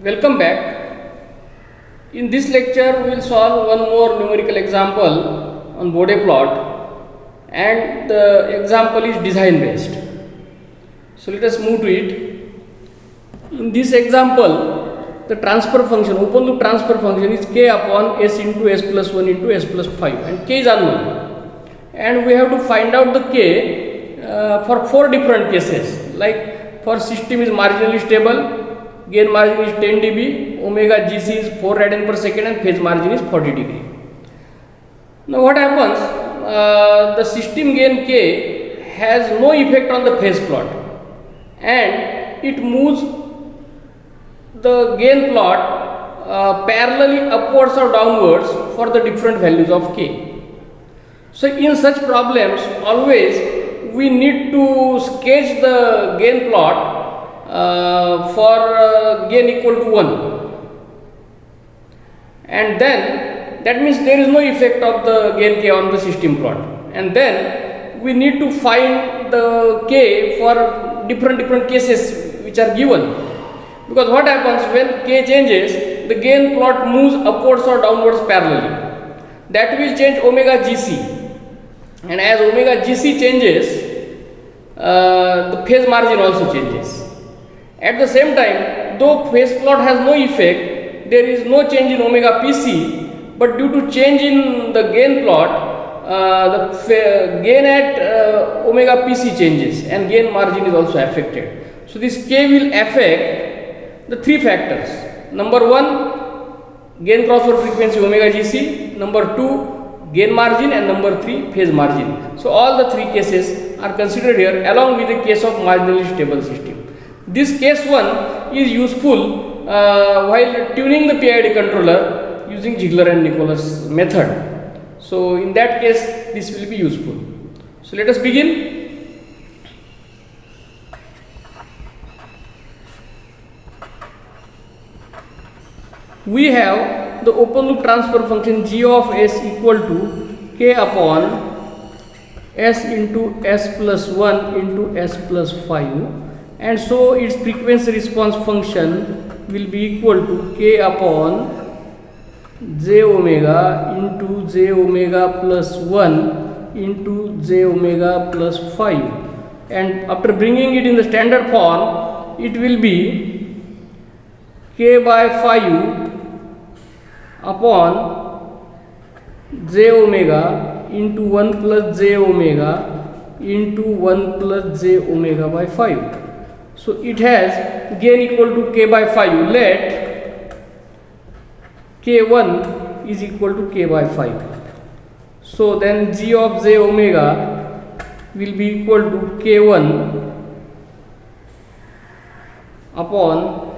Welcome back. In this lecture, we will solve one more numerical example on Bode plot, and the example is design based. So let us move to it. In this example, the transfer function, open loop transfer function is k upon s into s plus 1 into s plus 5, and k is unknown. And we have to find out the k for 4 different cases. Like for system is marginally stable, gain margin is 10 dB, omega gc is 4 radian per second, and phase margin is 40 degree. Now what happens? The system gain k has no effect on the phase plot, and it moves the gain plot parallelly upwards or downwards for the different values of k. So in such problems, always we need to sketch the gain plot for gain equal to 1, and then that means there is no effect of the gain k on the system plot, and then we need to find the k for different cases which are given, because what happens when k changes, the gain plot moves upwards or downwards parallelly. That will change omega gc, and as omega gc changes, the phase margin also changes. At the same time, though phase plot has no effect, there is no change in omega pc, but due to change in the gain plot, the gain at omega pc changes, and gain margin is also affected. So this k will affect the 3 factors. Number 1, gain crossover frequency omega gc, number 2, gain margin, and number 3, phase margin. So all the 3 cases are considered here along with the case of marginally stable system. This case 1 is useful while tuning the PID controller using Ziegler and Nicholas method. So in that case, this will be useful. So let us begin. We have the open loop transfer function g of s equal to k upon s into s plus 1 into s plus 5, and so its frequency response function will be equal to k upon j omega into j omega plus 1 into j omega plus 5, and after bringing it in the standard form, it will be k by 5 upon j omega into 1 plus j omega into 1 plus j omega by 5. So it has gain equal to k by 5. Let k1 is equal to k by 5. So then g of j omega will be equal to k1 upon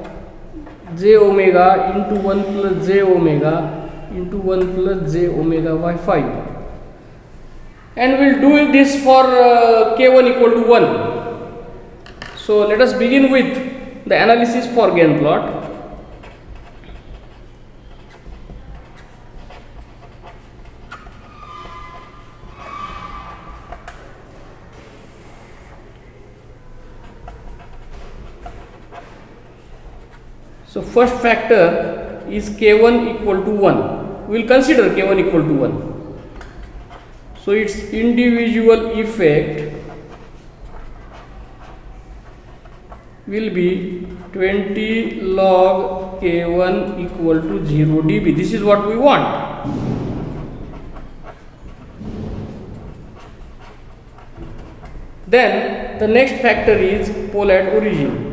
j omega into 1 plus j omega into 1 plus j omega by 5, and we'll do this for k1 equal to 1. So let us begin with the analysis for gain plot. So first factor is k1 equal to 1. We will consider k1 equal to 1. So its individual effect will be 20 log k1 equal to 0 dB. This is what we want. Then the next factor is pole at origin.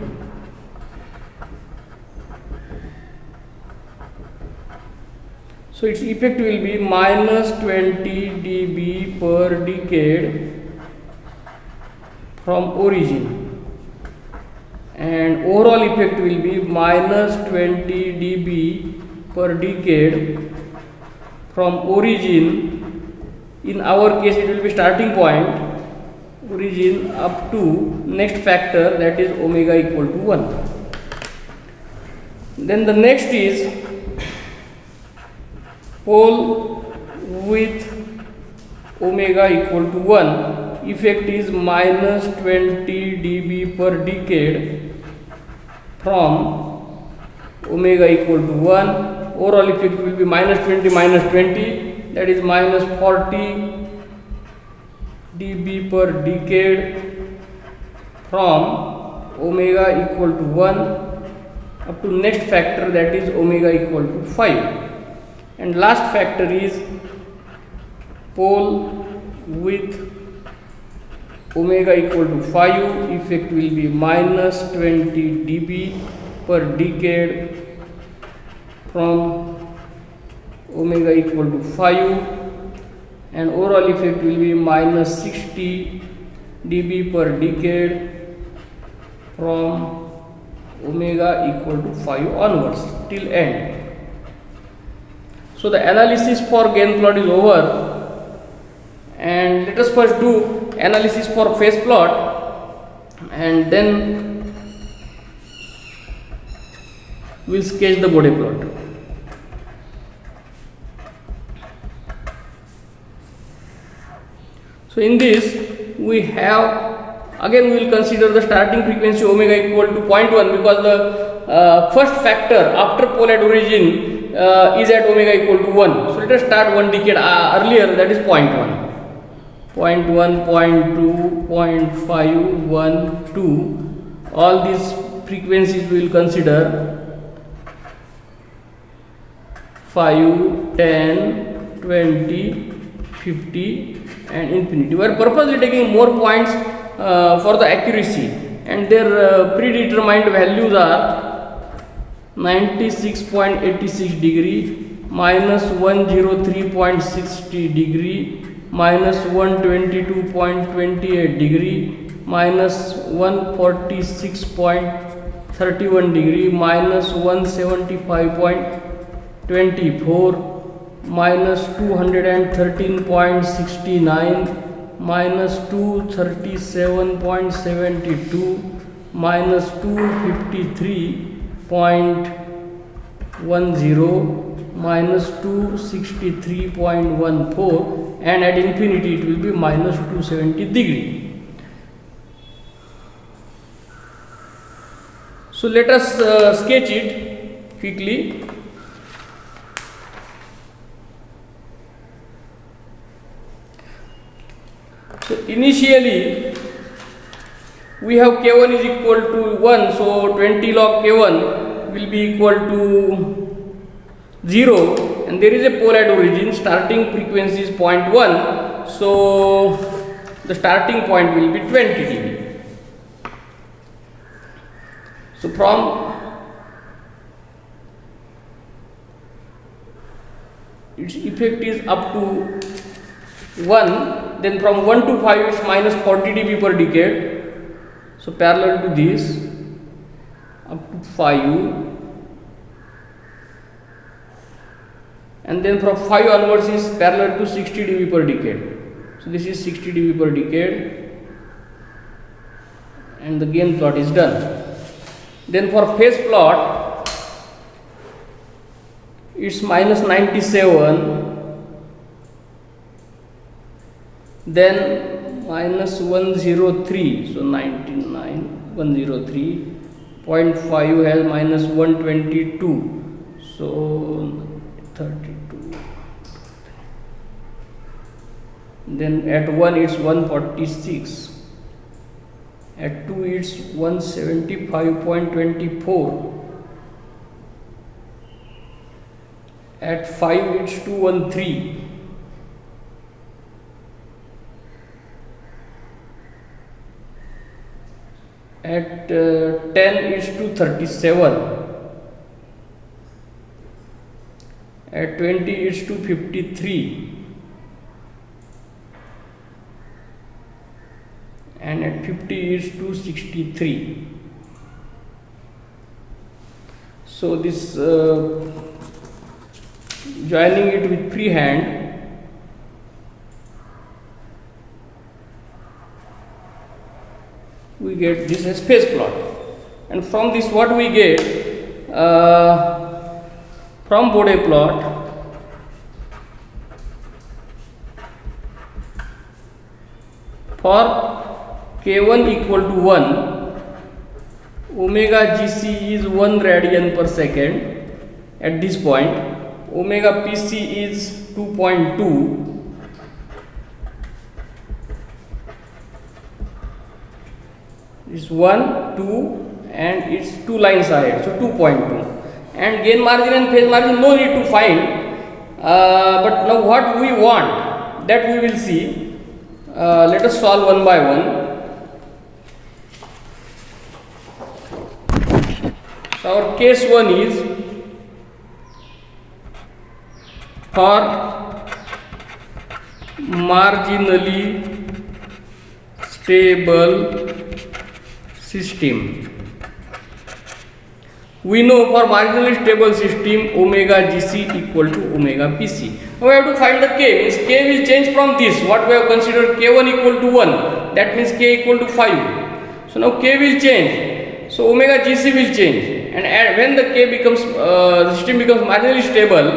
So its effect will be minus 20 dB per decade from origin, and overall effect will be minus 20 dB per decade from origin. In our case, it will be starting point, origin, up to next factor, that is omega equal to 1. Then the next is pole with omega equal to 1, effect is minus 20 dB per decade from omega equal to 1. Overall effect will be minus 20 minus 20, that is minus 40 dB per decade from omega equal to 1 up to next factor, that is omega equal to 5. And last factor is pole with omega equal to 5, effect will be minus 20 dB per decade from omega equal to 5, and overall effect will be minus 60 dB per decade from omega equal to 5 onwards till end. So the analysis for gain plot is over, and let us first do analysis for phase plot, and then we will sketch the Bode plot. So in this we have, again we will consider the starting frequency omega equal to 0.1, because the first factor after pole at origin is at omega equal to 1. So let us start one decade earlier, that is 0.1. 0.1, 0.2, 0.5, 1, 2, all these frequencies we will consider 5, 10, 20, 50 and infinity. We are purposely taking more points for the accuracy, and their predetermined values are 96.86 degree, minus 103.60 degree, minus 122.28 degree, minus 146.31 degree, minus 175.24, minus 213.69, minus 237.72, minus 253.10, minus 263.14, and at infinity it will be minus 270 degree. So let us sketch it quickly. So initially we have K1 is equal to 1, so 20 log K1 will be equal to 0, and there is a pole at origin, starting frequency is 0.1, so the starting point will be 20 dB. So from its effect is up to 1, then from 1 to 5 it's minus 40 dB per decade. So parallel to this up to 5, and then from 5 onwards is parallel to 60 dB per decade. So this is 60 dB per decade, and the gain plot is done. Then for phase plot it's minus 97, then minus 103, so 99, 103.5 has minus 122, so 32, then at 1 it's 146, at 2 it's 175.24, at 5 it's 213, at 10 it's 237, at 20 it's 253, and at 50 is 263. So this joining it with freehand, we get this as phase plot, and from this what we get from Bode plot, for K1 equal to 1, omega gc is 1 radian per second at this point, omega pc is 2.2, is 1 2 and it's two lines ahead, so 2.2. and gain margin and phase margin no need to find, but now what we want that we will see. Let us solve one by one. So our case 1 is for marginally stable system. We know for marginally stable system omega gc equal to omega pc. Now we have to find the k, means k will change from this what we have considered k1 equal to 1, that means k equal to 5. So now k will change, so omega gc will change, and when the k becomes system becomes marginally stable,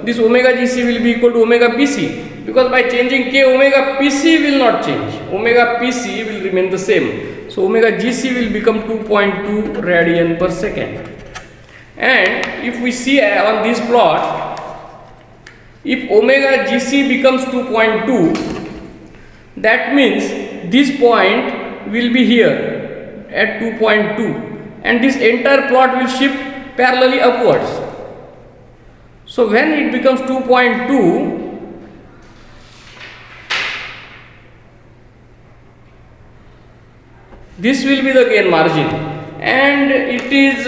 this omega gc will be equal to omega pc, because by changing k omega pc will not change, omega pc will remain the same. So omega gc will become 2.2 radian per second. And if we see on this plot, if omega gc becomes 2.2, that means this point will be here at 2.2, and this entire plot will shift parallelly upwards. So when it becomes 2.2, this will be the gain margin, and it is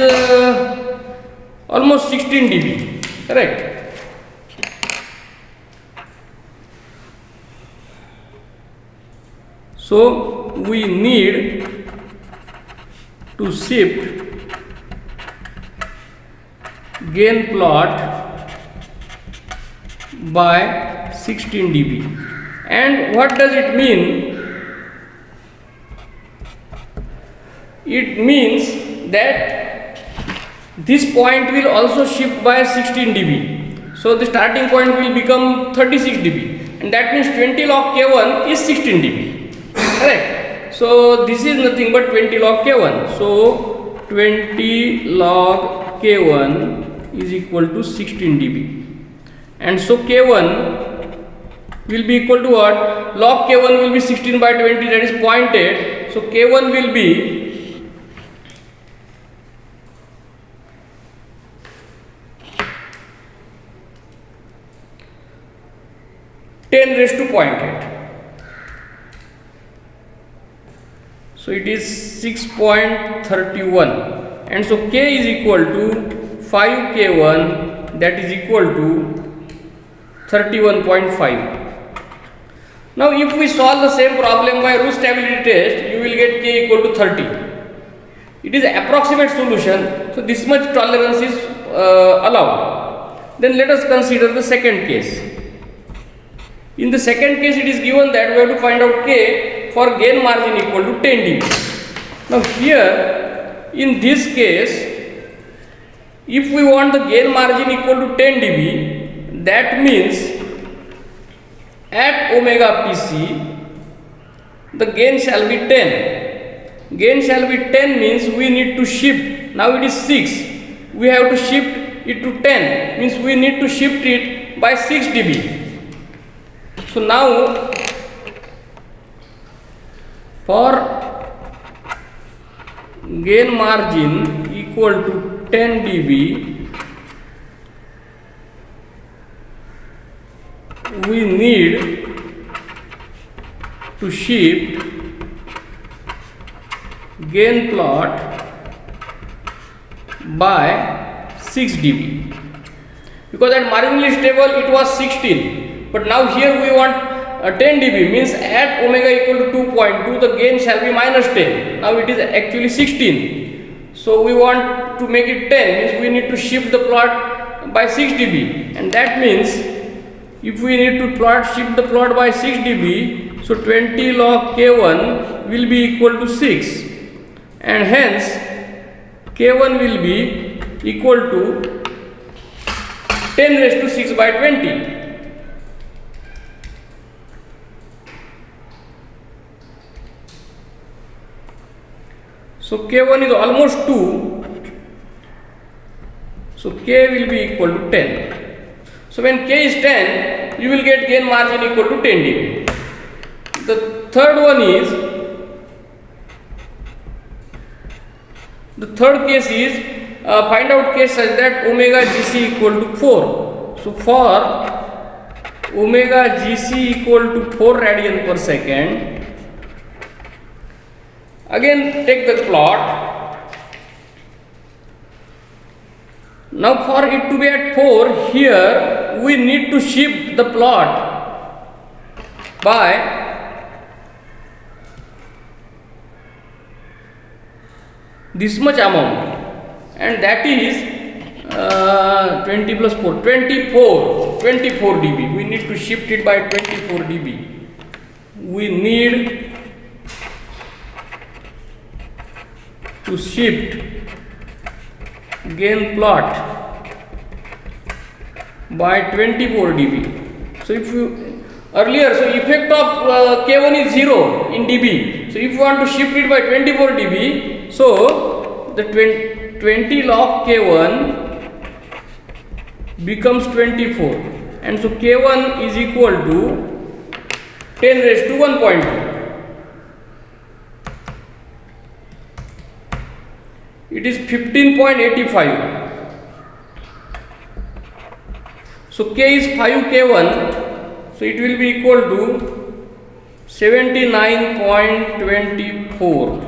almost 16 dB, correct? So we need to shift gain plot by 16 dB. And what does it mean? It means that this point will also shift by 16 dB. So the starting point will become 36 dB, and that means 20 log k1 is 16 dB, correct? So this is nothing but 20 log k1. So 20 log k1 is equal to 16 dB, and so k1 will be equal to what? Log k1 will be 16 by 20, that is 0.8. So k1 will be 10 raised to 0.8. So it is 6.31, and so k is equal to 5k1, that is equal to 31.5. Now if we solve the same problem by root stability test, you will get k equal to 30. It is approximate solution, so this much tolerance is allowed. Then let us consider the second case. In the second case, it is given that we have to find out k for gain margin equal to 10 dB. Now here, in this case, if we want the gain margin equal to 10 dB, that means at omega pc, the gain shall be 10. Gain shall be 10 means we need to shift. Now it is 6. We have to shift it to 10, means we need to shift it by 6 dB. So now for gain margin equal to 10 dB, we need to shift gain plot by 6 dB, because at marginally stable it was 16, but now here we want 10 dB, means at omega equal to 2.2 the gain shall be minus 10. Now it is actually 16, so we want to make it 10, means we need to shift the plot by 6 dB, and that means if we need to shift the plot by 6 dB, so 20 log k1 will be equal to 6, and hence k1 will be equal to 10 raised to 6 by 20. So K1 is almost 2. So K will be equal to 10. So when K is 10, you will get gain margin equal to 10 dB. The third one is, the third case is find out case such that omega GC equal to 4. So for omega GC equal to 4 radian per second, again take the plot. Now for it to be at 4, here we need to shift the plot by this much amount, and that is 20 plus 4, 24 dB. We need to shift it by 24 dB. We need to shift gain plot by 24 dB. So if you earlier, so effect of K1 is 0 in dB. So if you want to shift it by 24 dB, so the 20 log K1 becomes 24, and so K1 is equal to 10 raised to 1.2. It is 15.85. So K is 5 K1, so it will be equal to 79.24.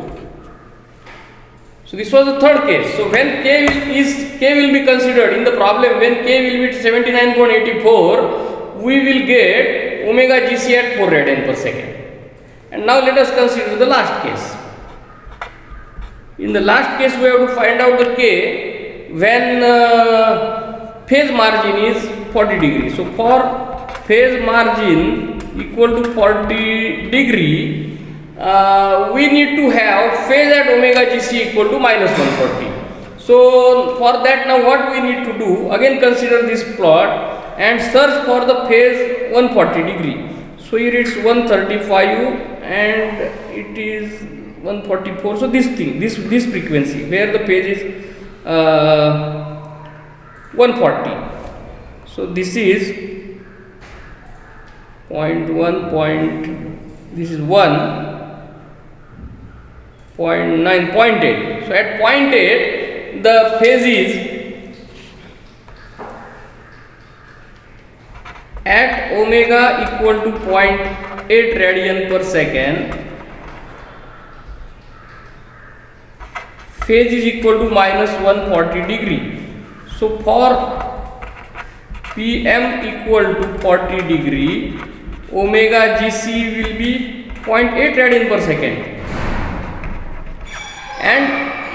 So this was the third case. So when K will be considered in the problem, when K will be 79.84, we will get omega GC at 4 radian per second. And now let us consider the last case. In the last case, we have to find out the K when phase margin is 40 degrees. So for phase margin equal to 40 degree, we need to have phase at omega GC equal to minus 140. So for that, now what we need to do, again consider this plot and search for the phase 140 degree. So here it's 135 and it is 144. So this thing, this frequency where the phase is 140. So this is 0.1 this is 1.9, 0.8. So at 0.8 the phase is at omega equal to 0.8 radian per second. Phase is equal to minus 140 degree. So for PM equal to 40 degree, omega GC will be 0.8 radian per second. And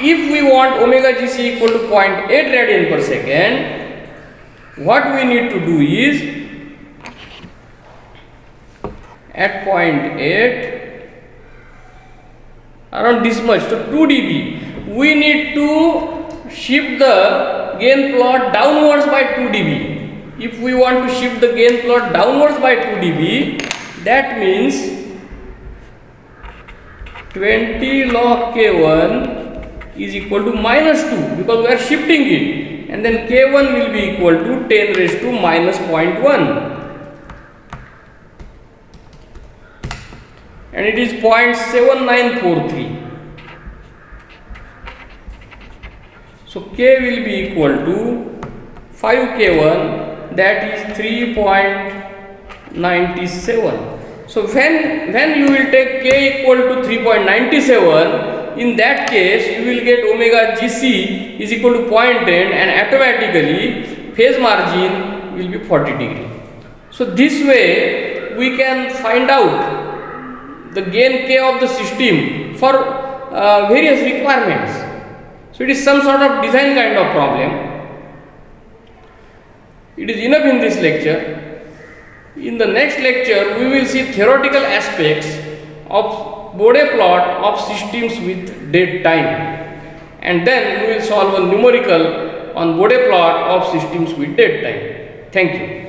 if we want omega GC equal to 0.8 radian per second, what we need to do is at 0.8 around this much, so 2 dB, we need to shift the gain plot downwards by 2 dB. If we want to shift the gain plot downwards by 2 dB, that means 20 log K1 is equal to minus 2 because we are shifting it, and then K1 will be equal to 10 raised to minus 0.1, and it is 0.7943. So K will be equal to 5 K1, that is 3.97. So when you will take K equal to 3.97, in that case you will get omega GC is equal to 0.10, and automatically phase margin will be 40 degree. So this way we can find out the gain K of the system for various requirements. So it is some sort of design kind of problem. It is enough in this lecture. In the next lecture, we will see theoretical aspects of Bode plot of systems with dead time, and then we will solve a numerical on Bode plot of systems with dead time. Thank you.